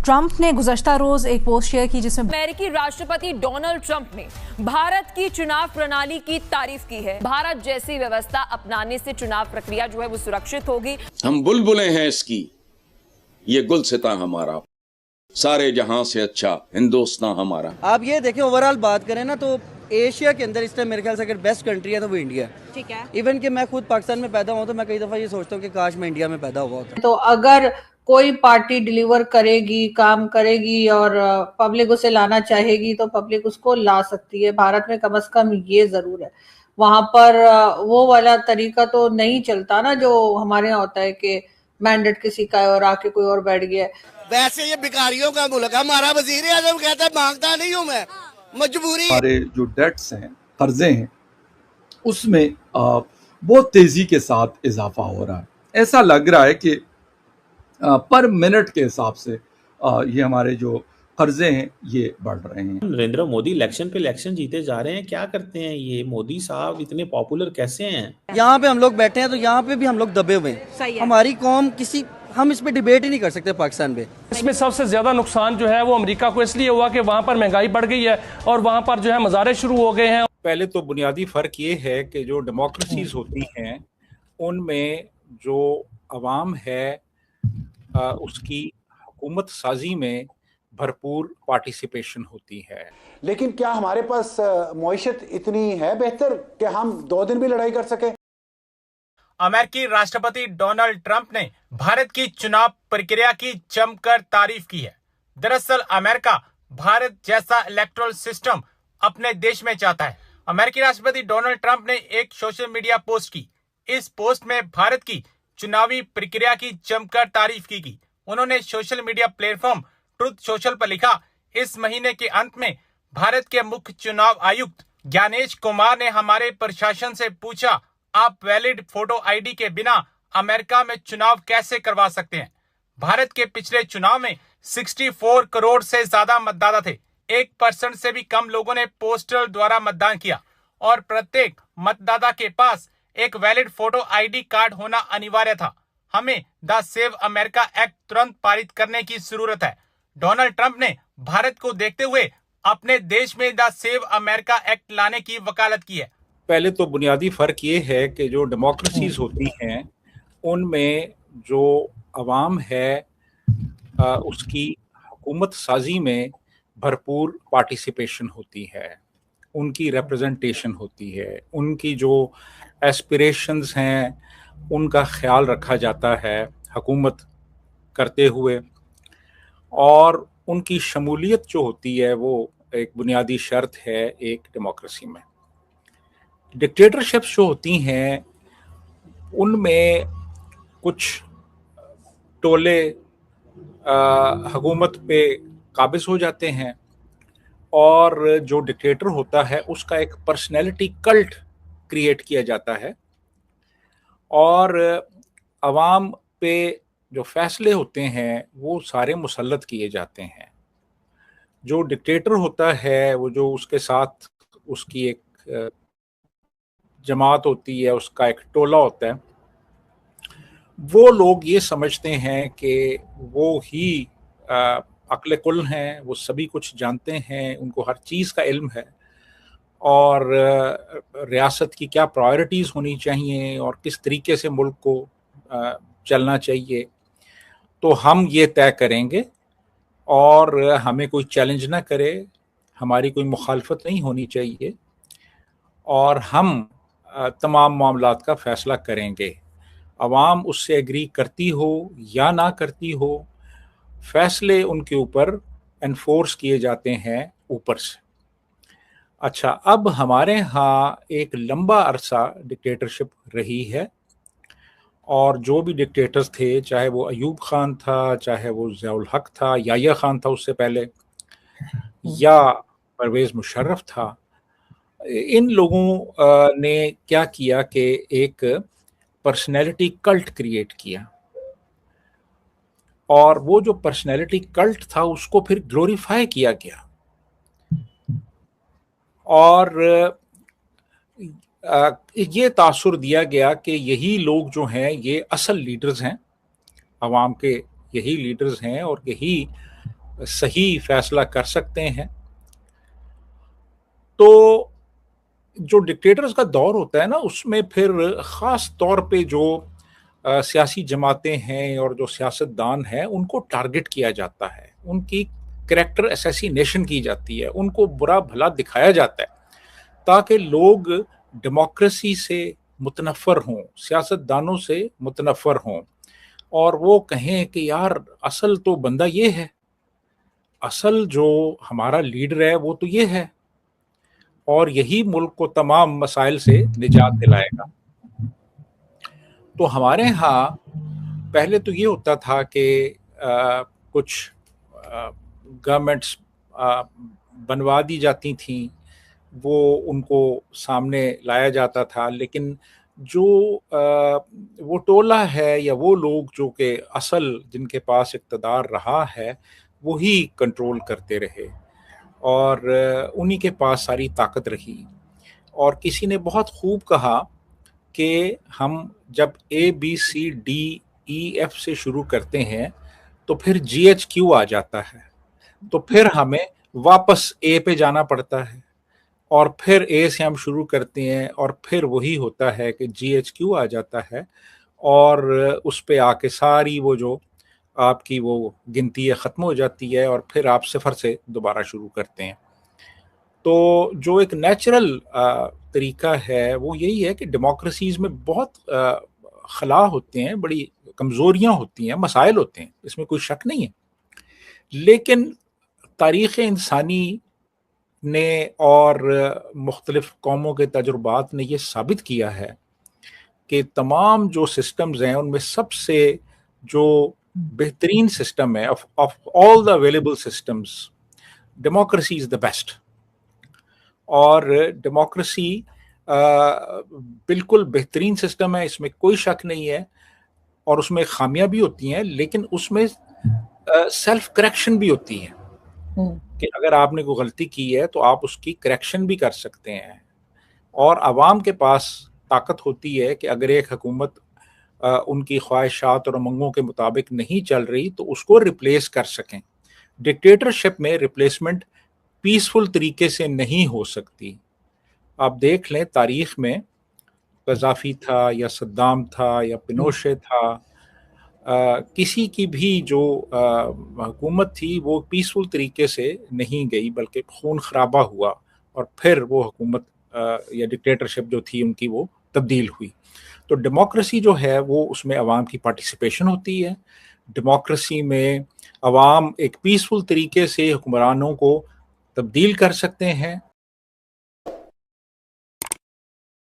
Trump ने गुज़श्ता रोज एक post share की जिसमें अमेरिकी राष्ट्रपति डोनाल्ड ट्रंप ने भारत की चुनाव प्रणाली की तारीफ की है। भारत जैसी व्यवस्था अपनाने से चुनाव प्रक्रिया जो है वो सुरक्षित होगी। हम बुलबुलें हैं इसकी, ये गुलसिता हमारा, सारे जहां से अच्छा हिंदुस्तान हमारा। आप ये देखें, ओवरऑल बात करें ना तो एशिया के अंदर इस टाइम मेरे ख्याल से अगर बेस्ट कंट्री है तो वो इंडिया है। ठीक है। इवन कि मैं खुद पाकिस्तान में पैदा हुआ तो मैं कई दफ़ा ये सोचता हूँ कि काश मैं इंडिया में पैदा हुआ होता। तो अगर कोई पार्टी डिलीवर करेगी, काम करेगी और पब्लिक उसे लाना चाहेगी तो पब्लिक उसको ला सकती है। भारत में कम से कम ये जरूर है, वहां पर वो वाला तरीका तो नहीं चलता ना जो हमारे यहाँ होता है कि मैंडेट किसी का है और आके कोई और बैठ गया। वैसे ये भिखारियों का मुल्क है। हमारा वजीर आजम कहता है मांगता नहीं हूँ मैं, मजबूरी। हमारे जो डेट्स हैं, कर्जे हैं, उसमें बहुत तेजी के साथ इजाफा हो रहा है। ऐसा लग रहा है कि पर मिनट के हिसाब से ये हमारे जो कर्जे हैं ये बढ़ रहे हैं। नरेंद्र मोदी इलेक्शन पे इलेक्शन जीते जा रहे हैं, क्या करते हैं ये मोदी साहब, इतने पॉपुलर कैसे हैं? यहाँ पे हम लोग बैठे हैं तो यहाँ पे भी हम लोग दबे हुए हैं। हमारी कौम हम इस पे डिबेट ही नहीं कर सकते पाकिस्तान पे। इसमें सबसे ज्यादा नुकसान जो है वो अमेरिका को इसलिए हुआ कि वहाँ पर महंगाई बढ़ गई है और वहाँ पर जो है मज़ारे शुरू हो गए हैं। पहले तो बुनियादी फ़र्क ये है कि जो डेमोक्रेसीज होती हैं उनमें जो अवाम है उसकी हुकूमत साजी में भरपूर पार्टिसिपेशन होती है। लेकिन क्या हमारे पास मईशत इतनी है बेहतर कि हम 2 दिन भी लड़ाई कर सके? अमेरिकी राष्ट्रपति डोनाल्ड ट्रंप ने भारत की चुनाव प्रक्रिया की जमकर तारीफ की है। दरअसल अमेरिका भारत जैसा इलेक्टोरल सिस्टम अपने देश में चाहता है। अमेरिकी राष्ट्रपति डोनाल्ड ट्रंप ने एक सोशल मीडिया पोस्ट की। इस पोस्ट में भारत की चुनावी प्रक्रिया की जमकर तारीफ की गई। उन्होंने social media platform truth social पर लिखा, इस महीने के अंत में भारत के मुख्य चुनाव आयुक्त ज्ञानेश कुमार ने हमारे प्रशासन से पूछा, आप वैलिड फोटो आईडी के बिना अमेरिका में चुनाव कैसे करवा सकते हैं? भारत के पिछले चुनाव में 64 करोड़ से ज्यादा मतदाता थे। 1% से भी कम लोगों ने पोस्टल द्वारा मतदान किया और प्रत्येक मतदाता के पास एक वैलिड फोटो आईडी कार्ड होना अनिवार्य था। हमें द सेव अमेरिका एक्ट तुरंत पारित करने की जरूरत है। डोनाल्ड ट्रंप ने भारत को देखते हुए अपने देश में द सेव अमेरिका एक्ट लाने की वकालत की है। पहले तो बुनियादी फ़र्क ये है कि जो डेमोक्रेसीज होती हैं उनमें जो अवाम है उसकी हुकूमत साजी में भरपूर पार्टिसिपेशन होती है, उनकी रिप्रेजेंटेशन होती है, उनकी जो एस्पिरेशंस हैं उनका ख्याल रखा जाता है हुकूमत करते हुए, और उनकी शमूलियत जो होती है वो एक बुनियादी शर्त है एक डेमोक्रेसी में। डिक्टेटरशिप्स जो होती हैं उनमें कुछ टोले हुकूमत पे काबिज हो जाते हैं और जो डिक्टेटर होता है उसका एक पर्सनैलिटी कल्ट क्रिएट किया जाता है और अवाम पे जो फैसले होते हैं वो सारे मुसल्लत किए जाते हैं। जो डिक्टेटर होता है वो जो उसके साथ उसकी एक जमात होती है, उसका एक टोला होता है, वो लोग ये समझते हैं कि वो ही अक्ल कुल हैं, वो सभी कुछ जानते हैं, उनको हर चीज़ का इल्म है और रियासत की क्या प्रायोरिटीज़ होनी चाहिए और किस तरीके से मुल्क को चलना चाहिए, तो हम ये तय करेंगे और हमें कोई चैलेंज ना करे, हमारी कोई मुखालफत नहीं होनी चाहिए और हम तमाम मामलात का फ़ैसला करेंगे। अवाम उससे एग्री करती हो या ना करती हो, फ़ैसले उनके ऊपर एनफोर्स किए जाते हैं ऊपर से। अच्छा, अब हमारे यहाँ एक लंबा अरसा डिक्टेटरशिप रही है और जो भी डिक्टेटर्स थे, चाहे वो अयूब खान था, चाहे वो ज़ियाउल हक था, याह्या खान था उससे पहले, या परवेज़ मुशर्रफ था, इन लोगों ने क्या किया कि एक पर्सनैलिटी कल्ट क्रिएट किया और वो जो पर्सनैलिटी कल्ट था उसको फिर ग्लोरीफाई किया गया और ये तासुर दिया गया कि यही लोग जो हैं ये असल लीडर्स हैं, अवाम के यही लीडर्स हैं और यही सही फैसला कर सकते हैं। तो जो डिक्टेटर्स का दौर होता है ना, उसमें फिर ख़ास तौर पे जो सियासी जमातें हैं और जो सियासतदान हैं, उनको टारगेट किया जाता है, उनकी कैरेक्टर असैसिनेशन की जाती है, उनको बुरा भला दिखाया जाता है, ताकि लोग डेमोक्रेसी से मुतनफ़र हों, सियासतदानों से मुतनफ़र हों, और वो कहें कि यार असल तो बंदा ये है, असल जो हमारा लीडर है वो तो ये है, और यही मुल्क को तमाम मसाइल से निजात दिलाएगा। तो हमारे यहाँ पहले तो ये होता था कि कुछ गवर्नमेंट्स बनवा दी जाती थीं, वो उनको सामने लाया जाता था, लेकिन जो वो टोला है या वो लोग जो कि असल जिनके पास इक़्तिदार रहा है, वही कंट्रोल करते रहे और उन्हीं के पास सारी ताकत रही। और किसी ने बहुत खूब कहा कि हम जब ABCDEF से शुरू करते हैं तो फिर GHQ आ जाता है, तो फिर हमें वापस A पे जाना पड़ता है, और फिर A से हम शुरू करते हैं और फिर वही होता है कि GHQ आ जाता है, और उस पे आके सारी वो जो आपकी वो गिनती है ख़त्म हो जाती है, और फिर आप सिफर से दोबारा शुरू करते हैं। तो जो एक नेचुरल तरीका है वो यही है कि डेमोक्रेसीज़ में बहुत खला होते हैं, बड़ी कमज़ोरियाँ होती हैं, मसाइल होते हैं, इसमें कोई शक नहीं है, लेकिन तारीख़ इंसानी ने और मुख्तलिफ़ कौमों के तजुर्बात ने ये साबित किया है कि तमाम जो सिस्टम्स हैं उनमें सबसे जो बेहतरीन सिस्टम है of all the available systems, democracy is the best. और डेमोक्रेसी बिल्कुल बेहतरीन सिस्टम है, इसमें कोई शक नहीं है, और उसमें खामियां भी होती हैं, लेकिन उसमें सेल्फ करेक्शन भी होती है कि अगर आपने कोई गलती की है तो आप उसकी करेक्शन भी कर सकते हैं, और आवाम के पास ताकत होती है कि अगर एक हुकूमत उनकी ख्वाहिशात और उमंगों के मुताबिक नहीं चल रही तो उसको रिप्लेस कर सकें। डिक्टेटरशिप में रिप्लेसमेंट पीसफुल तरीके से नहीं हो सकती। आप देख लें तारीख़ में, गद्दाफ़ी था या सद्दाम था या पिनोशे था, किसी की भी जो हुकूमत थी वो पीसफुल तरीके से नहीं गई, बल्कि खून खराबा हुआ, और फिर वो हुकूमत या डिक्टेटरशिप जो थी उनकी वो तब्दील हुई। तो डेमोक्रेसी जो है वो उसमें अवाम की पार्टिसिपेशन होती है। डेमोक्रेसी में अवाम एक पीसफुल तरीके से हुक्मरानों को तब्दील कर सकते हैं,